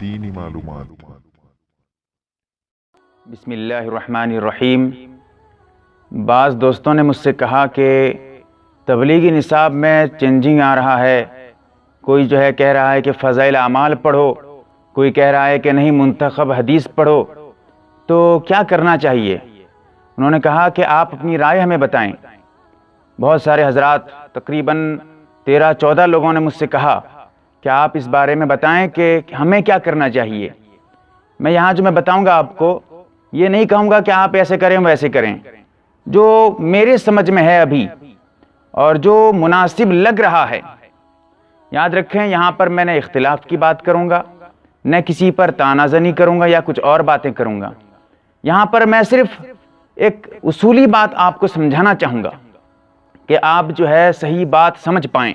دینی معلومات۔ بسم اللہ الرحمن الرحیم۔ بعض دوستوں نے مجھ سے کہا کہ تبلیغی نصاب میں چینجنگ آ رہا ہے، کوئی جو ہے کہہ رہا ہے کہ فضائل اعمال پڑھو، کوئی کہہ رہا ہے کہ نہیں منتخب حدیث پڑھو، تو کیا کرنا چاہیے؟ انہوں نے کہا کہ آپ اپنی رائے ہمیں بتائیں۔ بہت سارے حضرات، تقریباً 13-14 لوگوں نے مجھ سے کہا کہ آپ اس بارے میں بتائیں کہ ہمیں کیا کرنا چاہیے۔ میں یہاں جو میں بتاؤں گا آپ کو، یہ نہیں کہوں گا کہ آپ ایسے کریں ویسے کریں، جو میرے سمجھ میں ہے ابھی اور جو مناسب لگ رہا ہے۔ یاد رکھیں، یہاں پر میں نے اختلاف کی بات کروں گا، نہ کسی پر تنازع کروں گا یا کچھ اور باتیں کروں گا۔ یہاں پر میں صرف ایک اصولی بات آپ کو سمجھانا چاہوں گا کہ آپ جو ہے صحیح بات سمجھ پائیں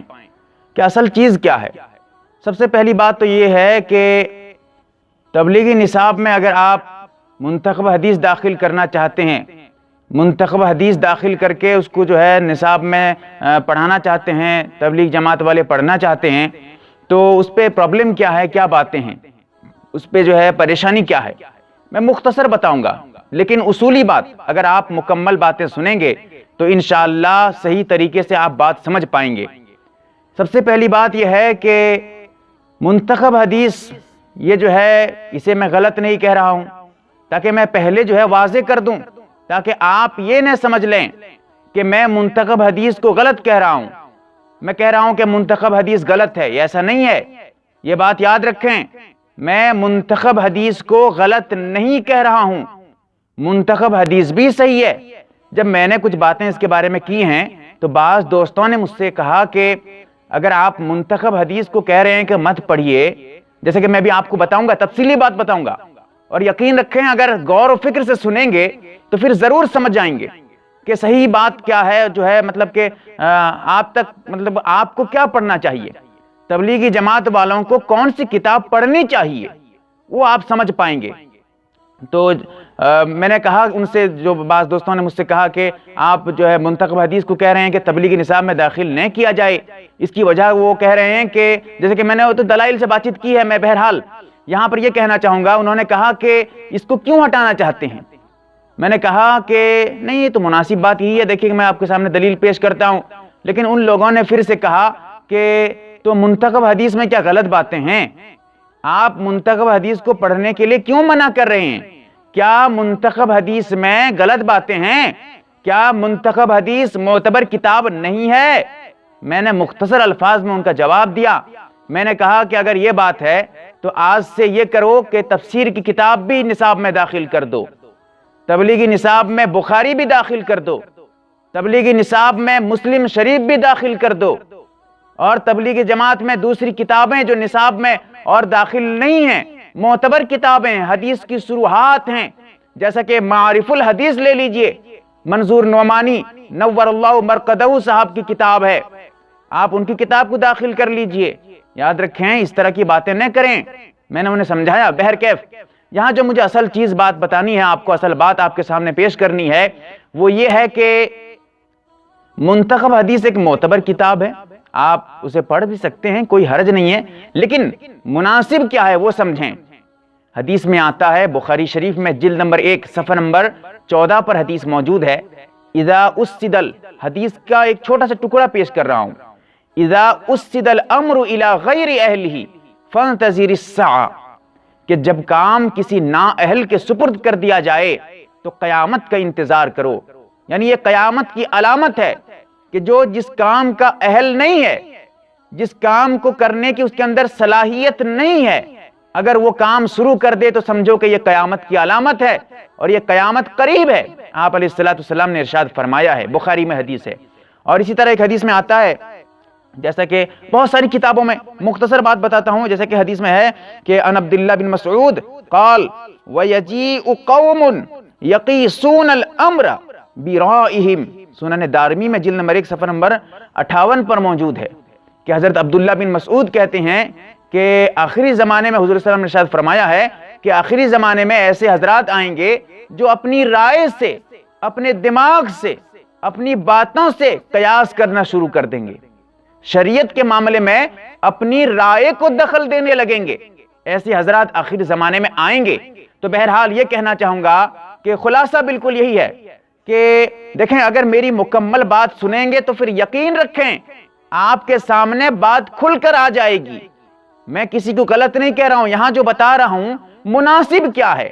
کہ اصل چیز کیا ہے۔ سب سے پہلی بات تو یہ ہے کہ تبلیغی نصاب میں اگر آپ منتخب حدیث داخل کرنا چاہتے ہیں، منتخب حدیث داخل کر کے اس کو جو ہے نصاب میں پڑھانا چاہتے ہیں، تبلیغ جماعت والے پڑھنا چاہتے ہیں، تو اس پہ پرابلم کیا ہے، کیا باتیں ہیں، اس پہ جو ہے پریشانی کیا ہے، میں مختصر بتاؤں گا۔ لیکن اصولی بات اگر آپ مکمل باتیں سنیں گے تو انشاءاللہ صحیح طریقے سے آپ بات سمجھ پائیں گے۔ سب سے پہلی بات یہ ہے کہ منتخب حدیث، یہ جو ہے اسے میں غلط نہیں کہہ رہا ہوں، تاکہ میں پہلے جو ہے واضح کر دوں، تاکہ آپ یہ نہ سمجھ لیں کہ میں منتخب حدیث کو غلط کہہ رہا ہوں، میں کہہ رہا ہوں کہ منتخب حدیث غلط ہے، ایسا نہیں ہے۔ یہ بات یاد رکھیں، میں منتخب حدیث کو غلط نہیں کہہ رہا ہوں، منتخب حدیث بھی صحیح ہے۔ جب میں نے کچھ باتیں اس کے بارے میں کی ہیں تو بعض دوستوں نے مجھ سے کہا کہ اگر آپ منتخب حدیث کو کہہ رہے ہیں کہ مت پڑھیے، جیسے کہ میں بھی آپ کو بتاؤں گا، تفصیلی بات بتاؤں گا، اور یقین رکھیں اگر غور و فکر سے سنیں گے تو پھر ضرور سمجھ جائیں گے کہ صحیح بات کیا ہے، جو ہے مطلب کہ آپ تک مطلب آپ کو کیا پڑھنا چاہیے، تبلیغی جماعت والوں کو کون سی کتاب پڑھنی چاہیے، وہ آپ سمجھ پائیں گے۔ تو میں نے کہا ان سے، جو بعض دوستوں نے مجھ سے کہا کہ آپ جو ہے منتخب حدیث کو کہہ رہے ہیں کہ تبلیغی نصاب میں داخل نہ کیا جائے، اس کی وجہ وہ کہہ رہے ہیں کہ جیسے کہ میں نے تو دلائل سے بات چیت کی ہے، میں بہرحال یہاں پر یہ کہنا چاہوں گا، انہوں نے کہا کہ اس کو کیوں ہٹانا چاہتے ہیں۔ میں نے کہا کہ نہیں، یہ تو مناسب بات یہی ہے، دیکھیں میں آپ کے سامنے دلیل پیش کرتا ہوں۔ لیکن ان لوگوں نے پھر سے کہا کہ تو منتخب حدیث میں کیا غلط باتیں ہیں، آپ منتخب حدیث کو پڑھنے کے لیے کیوں منع کر رہے ہیں؟ کیا منتخب حدیث میں غلط باتیں ہیں؟ کیا منتخب حدیث معتبر کتاب نہیں ہے؟ میں نے مختصر الفاظ میں ان کا جواب دیا۔ میں نے کہا کہ اگر یہ بات ہے تو آج سے یہ کرو کہ تفسیر کی کتاب بھی نصاب میں داخل کر دو، تبلیغی نصاب میں بخاری بھی داخل کر دو، تبلیغی نصاب میں مسلم شریف بھی داخل کر دو، اور تبلیغی جماعت میں دوسری کتابیں جو نصاب میں اور داخل نہیں ہیں، معتبر کتابیں، حدیث کی شروحات ہیں، جیسا کہ معارف الحدیث لے لیجئے، منظور نعمانی نور اللہ مرقدہ صاحب کی کتاب ہے، آپ ان کی کتاب کو داخل کر لیجئے۔ یاد رکھیں اس طرح کی باتیں نہ کریں۔ میں نے انہیں سمجھایا۔ بہرکیف یہاں جو مجھے اصل چیز بات بتانی ہے آپ کو، اصل بات آپ کے سامنے پیش کرنی ہے، وہ یہ ہے کہ منتخب حدیث ایک معتبر کتاب ہے، آپ اسے پڑھ بھی سکتے ہیں، کوئی حرج نہیں ہے، لیکن مناسب کیا ہے وہ سمجھیں۔ حدیث میں آتا ہے، بخاری شریف میں جلد نمبر 1 صفحہ نمبر 14 پر حدیث موجود ہے، اذا اسد، حدیث کا ایک چھوٹا سا ٹکڑا پیش کر رہا ہوں، اذا اسد الامر الى غیر اہلہ فانتظر الساعہ، کہ جب کام کسی نااہل کے سپرد کر دیا جائے تو قیامت کا انتظار کرو۔ یعنی یہ قیامت کی علامت ہے کہ جو جس کام کا اہل نہیں ہے، جس کام کو کرنے کی اس کے اندر صلاحیت نہیں ہے، اگر وہ کام شروع کر دے تو سمجھو کہ یہ قیامت کی علامت ہے اور یہ قیامت قریب ہے۔ آپ علیہ السلام نے ارشاد فرمایا ہے، بخاری میں حدیث ہے۔ اور اسی طرح ایک حدیث میں آتا ہے، جیسا کہ بہت ساری کتابوں میں، مختصر بات بتاتا ہوں، جیسا کہ حدیث میں ہے کہ ان عبداللہ بن مسعود قال وَيَجِيءُ قَوْمٌ يَقِيسُونَ الْأَمْرَ بِرَائِهِمْ، سنن دارمی میں جلد نمبر 1 صفحہ نمبر 58 پر موجود ہے کہ حضرت عبداللہ بن مسعود کہتے ہیں کہ آخری زمانے میں حضور صلی اللہ علیہ وسلم نے ارشاد فرمایا ہے کہ آخری زمانے میں ایسے حضرات آئیں گے جو اپنی رائے سے، اپنے دماغ سے، اپنی باتوں سے قیاس کرنا شروع کر دیں گے، شریعت کے معاملے میں اپنی رائے کو دخل دینے لگیں گے، ایسے حضرات آخر زمانے میں آئیں گے۔ تو بہرحال یہ کہنا چاہوں گا کہ خلاصہ بالکل یہی ہے کہ دیکھیں، اگر میری مکمل بات سنیں گے تو پھر یقین رکھیں آپ کے سامنے بات کھل کر آ جائے گی۔ میں کسی کو غلط نہیں کہہ رہا ہوں، یہاں جو بتا رہا ہوں مناسب کیا ہے،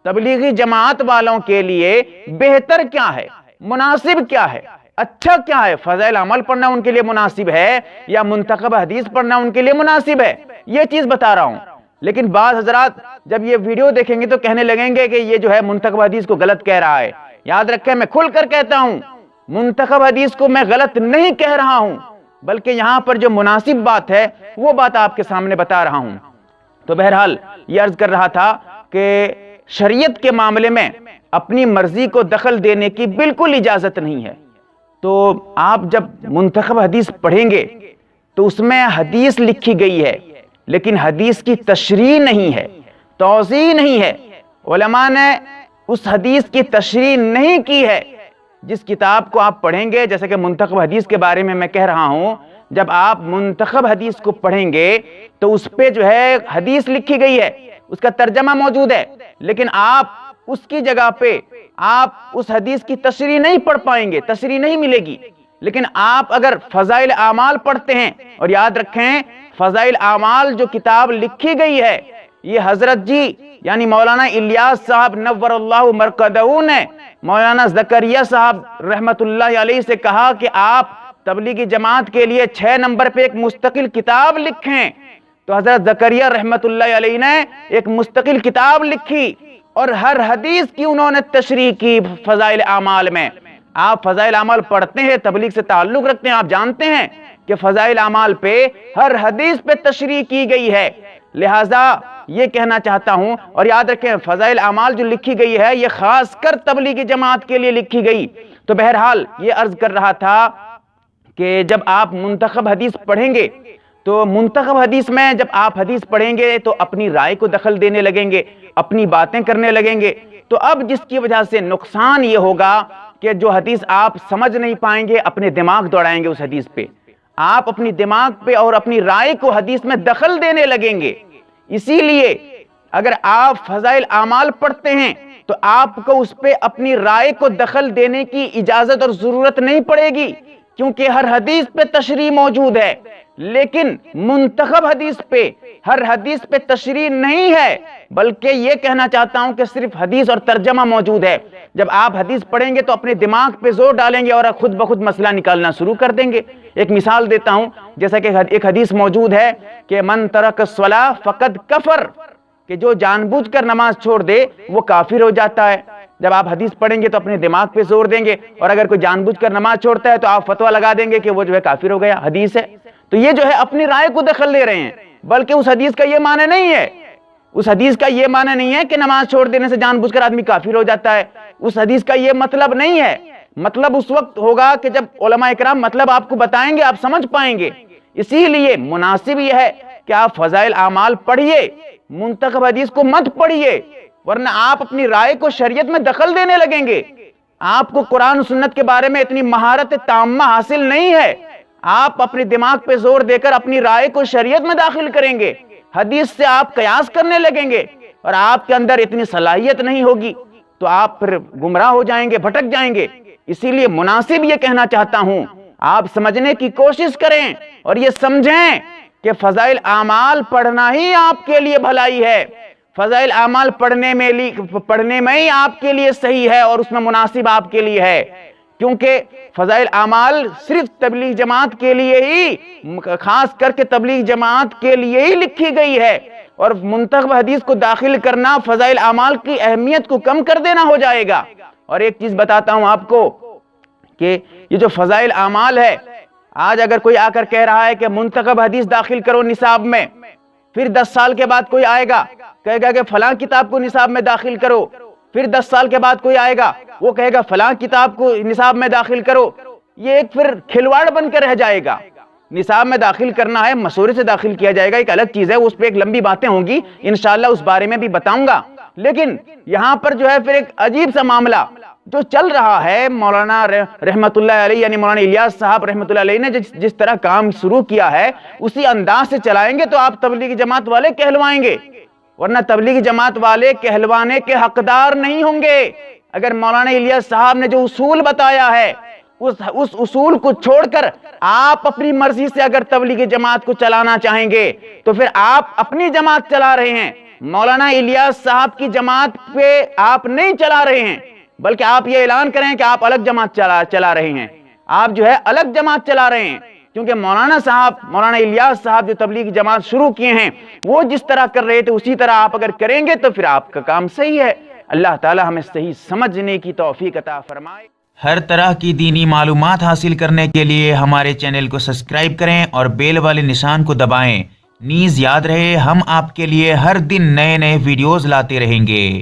تبلیغی جماعت والوں کے لیے بہتر کیا ہے، مناسب کیا ہے، اچھا کیا ہے۔ فضائل عمل پڑھنا ان کے لیے مناسب ہے یا منتخب حدیث پڑھنا ان کے لیے مناسب ہے، یہ چیز بتا رہا ہوں۔ لیکن بعض حضرات جب یہ ویڈیو دیکھیں گے تو کہنے لگیں گے کہ یہ جو ہے منتخب حدیث کو غلط کہہ رہا ہے۔ یاد رکھیں، میں کھل کر کہتا ہوں منتخب حدیث کو میں غلط نہیں کہہ رہا ہوں، بلکہ یہاں پر جو مناسب بات ہے وہ بات آپ کے سامنے بتا رہا ہوں۔ تو بہرحال یہ عرض کر رہا تھا کہ شریعت کے معاملے میں اپنی مرضی کو دخل دینے کی بالکل اجازت نہیں ہے۔ تو آپ جب منتخب حدیث پڑھیں گے تو اس میں حدیث لکھی گئی ہے، لیکن حدیث کی تشریح نہیں ہے، توضیح نہیں ہے۔ علماء نے اس حدیث کی تشریح نہیں کی ہے۔ جس کتاب کو آپ پڑھیں گے، جیسے کہ منتخب حدیث کے بارے میں کہہ رہا ہوں، جب آپ منتخب حدیث کو پڑھیں گے تو اس پہ جو ہے حدیث لکھی گئی ہے، اس کا ترجمہ موجود ہے، لیکن آپ اس کی جگہ پہ آپ اس حدیث کی تشریح نہیں پڑھ پائیں گے، تشریح نہیں ملے گی۔ لیکن آپ اگر فضائل اعمال پڑھتے ہیں، اور یاد رکھیں فضائل اعمال جو کتاب لکھی گئی ہے یہ حضرت جی یعنی مولانا الیاس صاحب نور اللہ مرقدہ نے مولانا زکریا صاحب رحمت اللہ علیہ سے کہا کہ آپ تبلیغی جماعت کے لیے 6 نمبر پہ ایک مستقل کتاب لکھیں۔ تو حضرت زکریا رحمت اللہ علیہ نے ایک مستقل کتاب لکھی اور ہر حدیث کی انہوں نے تشریح کی فضائل اعمال میں۔ آپ فضائل اعمال پڑھتے ہیں، تبلیغ سے تعلق رکھتے ہیں، آپ جانتے ہیں کہ فضائل اعمال پہ ہر حدیث پہ تشریح کی گئی ہے۔ لہٰذا یہ کہنا چاہتا ہوں، اور یاد رکھیں فضائل اعمال جو لکھی گئی ہے یہ خاص کر تبلیغی جماعت کے لیے لکھی گئی۔ تو بہرحال یہ عرض کر رہا تھا کہ جب آپ منتخب حدیث پڑھیں گے تو منتخب حدیث میں جب آپ حدیث پڑھیں گے تو اپنی رائے کو دخل دینے لگیں گے، اپنی باتیں کرنے لگیں گے۔ تو اب جس کی وجہ سے نقصان یہ ہوگا کہ جو حدیث آپ سمجھ نہیں پائیں گے اپنے دماغ دوڑائیں گے اس حدیث پہ، آپ اپنی دماغ پہ اور اپنی رائے کو حدیث میں دخل دینے لگیں گے۔ اسی لیے اگر آپ فضائل اعمال پڑھتے ہیں تو آپ کو اس پہ اپنی رائے کو دخل دینے کی اجازت اور ضرورت نہیں پڑے گی، کیونکہ ہر حدیث پہ تشریح موجود ہے۔ لیکن منتخب حدیث پہ ہر حدیث پہ تشریح نہیں ہے، بلکہ یہ کہنا چاہتا ہوں کہ صرف حدیث اور ترجمہ موجود ہے۔ جب آپ حدیث پڑھیں گے تو اپنے دماغ پہ زور ڈالیں گے اور خود بخود مسئلہ نکالنا شروع کر دیں گے۔ ایک مثال دیتا ہوں، جیسا کہ ایک حدیث موجود ہے کہ من ترک الصلاۃ فقد کفر، کہ جو جان بوجھ کر نماز چھوڑ دے وہ کافر ہو جاتا ہے۔ جب آپ حدیث پڑھیں گے تو اپنے دماغ پہ زور دیں گے، اور اگر کوئی جان بوجھ کر نماز چھوڑتا ہے تو آپ فتویٰ لگا دیں گے کہ وہ جو ہے کافر ہو گیا، حدیث ہے۔ تو یہ جو ہے اپنی رائے کو دخل دے رہے ہیں، بلکہ اس حدیث کا یہ معنی نہیں ہے، اس حدیث کا یہ معنی نہیں ہے کہ نماز چھوڑ دینے سے جان بوجھ کر آدمی کافر ہو جاتا ہے۔ اس حدیث کا یہ مطلب نہیں ہے۔ مطلب اس وقت ہوگا کہ جب علماء اکرام مطلب آپ کو بتائیں گے، آپ سمجھ پائیں گے۔ اسی لیے مناسب یہ ہے کہ آپ فضائل اعمال پڑھیے، منتخب حدیث کو مت پڑھیے، ورنہ آپ اپنی رائے کو شریعت میں دخل دینے لگیں گے۔ آپ کو قرآن و سنت کے بارے میں اتنی مہارت تامہ حاصل نہیں ہے، آپ اپنے دماغ پہ زور دے کر اپنی رائے کو شریعت میں داخل کریں گے، حدیث سے آپ قیاس کرنے لگیں گے، اور آپ کے اندر اتنی صلاحیت نہیں ہوگی، تو آپ پھر گمراہ ہو جائیں گے، بھٹک جائیں گے۔ اسی لیے مناسب یہ کہنا چاہتا ہوں، آپ سمجھنے کی کوشش کریں اور یہ سمجھیں کہ فضائل اعمال پڑھنا ہی آپ کے لیے بھلائی ہے، فضائل اعمال پڑھنے میں ہی آپ کے لیے صحیح ہے اور اس میں مناسب آپ کے لیے ہے، کیونکہ فضائل اعمال صرف تبلیغ جماعت کے لیے ہی، خاص کر کے تبلیغ جماعت کے لیے ہی لکھی گئی ہے، اور منتخب حدیث کو داخل کرنا فضائل اعمال کی اہمیت کو کم کر دینا ہو جائے گا۔ اور ایک چیز بتاتا ہوں آپ کو کہ یہ جو فضائل اعمال ہے، آج اگر کوئی آ کر کہہ رہا ہے کہ منتخب حدیث داخل کرو نصاب میں، پھر 10 سال کے بعد کوئی آئے گا کہے گا کہ فلاں کتاب کو نصاب میں داخل کرو، پھر 10 سال کے بعد کوئی آئے گا وہ کہے گا فلاں کتاب کو نصاب میں داخل کرو، یہ ایک پھر کھلواڑ بن کے رہ جائے گا۔ نصاب میں داخل کرنا ہے، مشورے سے داخل کیا جائے گا، ایک الگ چیز ہے، اس پہ ایک لمبی باتیں ہوں گی، انشاءاللہ اس بارے میں بھی بتاؤں گا۔ لیکن یہاں پر جو ہے پھر ایک عجیب سا معاملہ جو چل رہا ہے، مولانا رحمت اللہ علیہ یعنی مولانا الیاس صاحب رحمت اللہ علیہ نے جس طرح کام شروع کیا ہے اسی انداز سے چلائیں گے تو آپ تبلیغی جماعت والے کہلوائیں گے۔ ورنہ تبلیغی جماعت والے کہلوانے کے حقدار نہیں ہوں گے۔ اگر مولانا الیاس صاحب نے جو اصول بتایا ہے اس اصول کو چھوڑ کر آپ اپنی مرضی سے اگر تبلیغی جماعت کو چلانا چاہیں گے تو پھر آپ اپنی جماعت چلا رہے ہیں، مولانا الیاس صاحب کی جماعت پہ آپ نہیں چلا رہے ہیں، بلکہ آپ یہ اعلان کریں کہ آپ الگ جماعت چلا رہے ہیں، آپ جو ہے الگ جماعت چلا رہے ہیں، کیونکہ مولانا الیاس صاحب جو تبلیغی جماعت شروع کیے ہیں وہ جس طرح کر رہے تھے اسی طرح آپ اگر کریں گے تو پھر آپ کا کام صحیح ہے۔ اللہ تعالی ہمیں صحیح سمجھنے کی توفیق عطا فرمائے۔ ہر طرح کی دینی معلومات حاصل کرنے کے لیے ہمارے چینل کو سبسکرائب کریں اور بیل والے نشان کو دبائیں۔ نیز یاد رہے ہم آپ کے لیے ہر دن نئے ویڈیوز لاتے رہیں گے۔